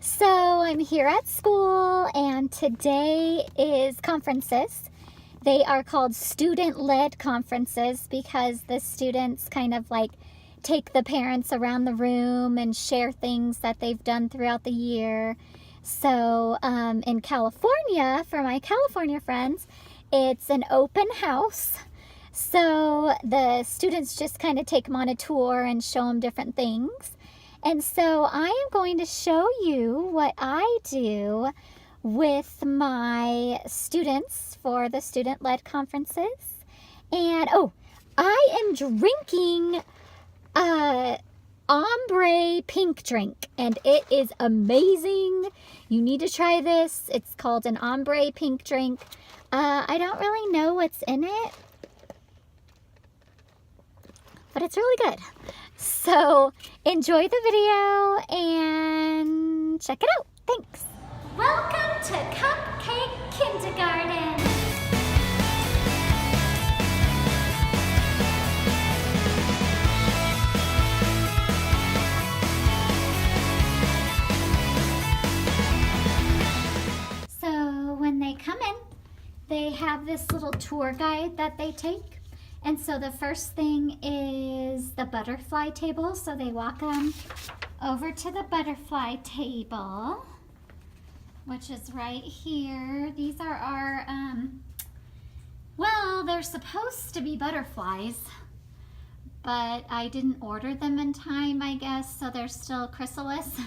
So I'm here at school and today is conferences. They are called student-led conferences because the students kind of like take the parents around the room and share things that they've done throughout the year. So in California, for my California friends, it's an open house. So the students just kind of take them on a tour and show them different things. And so I am going to show you what I do with my students for the student-led conferences. And I am drinking OMBRÉ pink drink, and it is amazing. You need to try this. It's called an OMBRÉ pink drink. I don't really know what's in it, but it's really good. So enjoy the video and check it out. Thanks. Welcome to Cupcake Kindergarten. So when they come in, they have this little tour guide that they take. And so the first thing is the butterfly table. So they walk them over to the butterfly table, which is right here. These are our, well, they're supposed to be butterflies, but I didn't order them in time, I guess, so they're still chrysalis.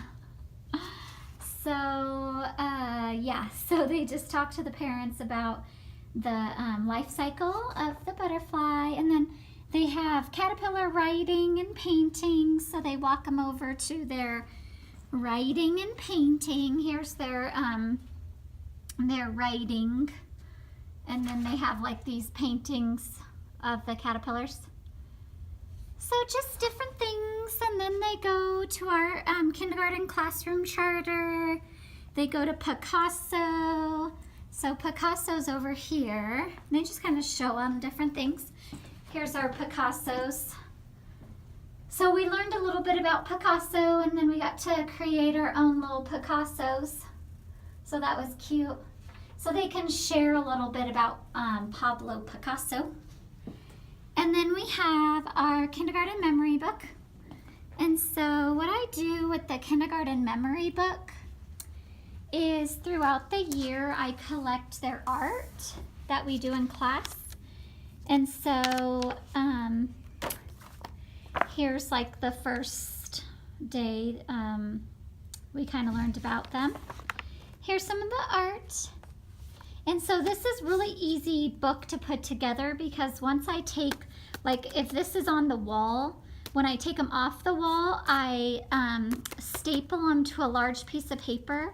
So, yeah, so they just talk to the parents about the life cycle of the butterfly, and then they have caterpillar writing and painting, so they walk them over to their writing and painting. Here's their writing, and then they have like these paintings of the caterpillars. So just different things, and then they go to our kindergarten classroom charter. They go to Picasso. So Picasso's over here. And they just kind of show them different things. Here's our Picassos. So we learned a little bit about Picasso, and then we got to create our own little Picassos. So that was cute. So they can share a little bit about Pablo Picasso. And then we have our kindergarten memory book. And so what I do with the kindergarten memory book is throughout the year I collect their art that we do in class. And so here's like the first day we kind of learned about them. Here's some of the art. And so this is really easy book to put together because once I take, like if this is on the wall, when I take them off the wall, I staple them to a large piece of paper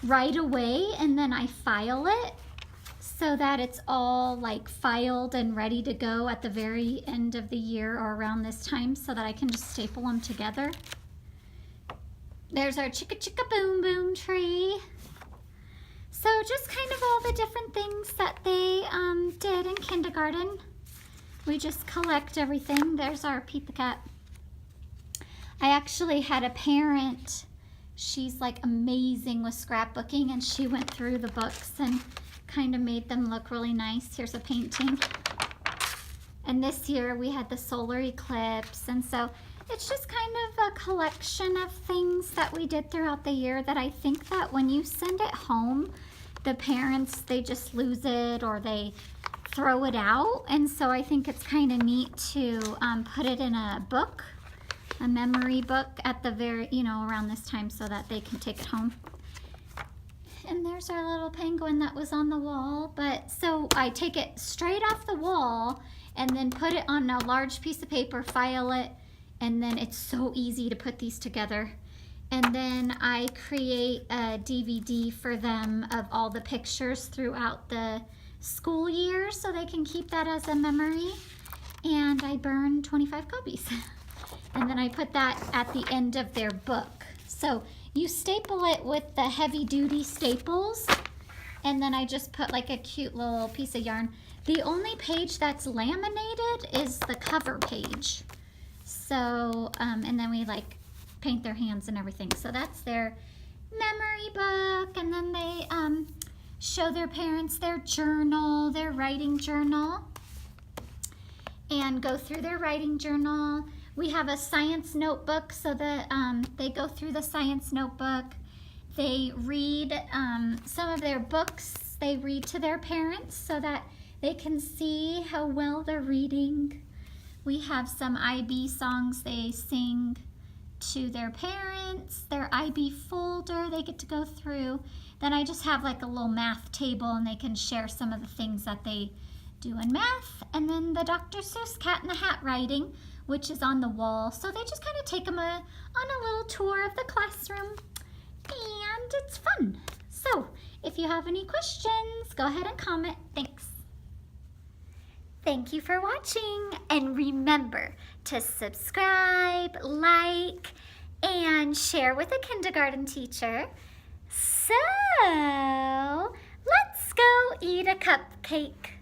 right away, and then I file it so that it's all like filed and ready to go at the very end of the year or around this time, so that I can just staple them together. There's our chicka chicka boom boom tree. So just kind of all the different things that they did in kindergarten. We just collect everything. There's our Pizza Cat. I actually had a parent, she's like amazing with scrapbooking, and she went through the books and kind of made them look really nice. Here's a painting. And this year we had the solar eclipse, and so it's just kind of a collection of things that we did throughout the year that I think that when you send it home, the parents, they just lose it or they throw it out. And so I think it's kind of neat to put it in a book, a memory book at the very, around this time, so that they can take it home. And there's our little penguin that was on the wall. But so I take it straight off the wall and then put it on a large piece of paper, file it, and then it's so easy to put these together. And then I create a DVD for them of all the pictures throughout the school year, so they can keep that as a memory. And I burn 25 copies. And then I put that at the end of their book. So you staple it with the heavy duty staples, and then I just put like a cute little piece of yarn. The only page that's laminated is the cover page. So, and then we like paint their hands and everything. So that's their memory book, and then they show their parents their journal, their writing journal, and go through their writing journal. We have a science notebook so that they go through the science notebook. They read some of their books. They read to their parents so that they can see how well they're reading. We have some IB songs they sing to their parents, their IB folder they get to go through. Then I just have like a little math table and they can share some of the things that they do in math. And then the Dr. Seuss Cat in the Hat writing, which is on the wall. So they just kind of take them on a little tour of the classroom, and it's fun. So if you have any questions, go ahead and comment. Thanks. Thank you for watching, and remember to subscribe, like, and share with a kindergarten teacher. So let's go eat a cupcake.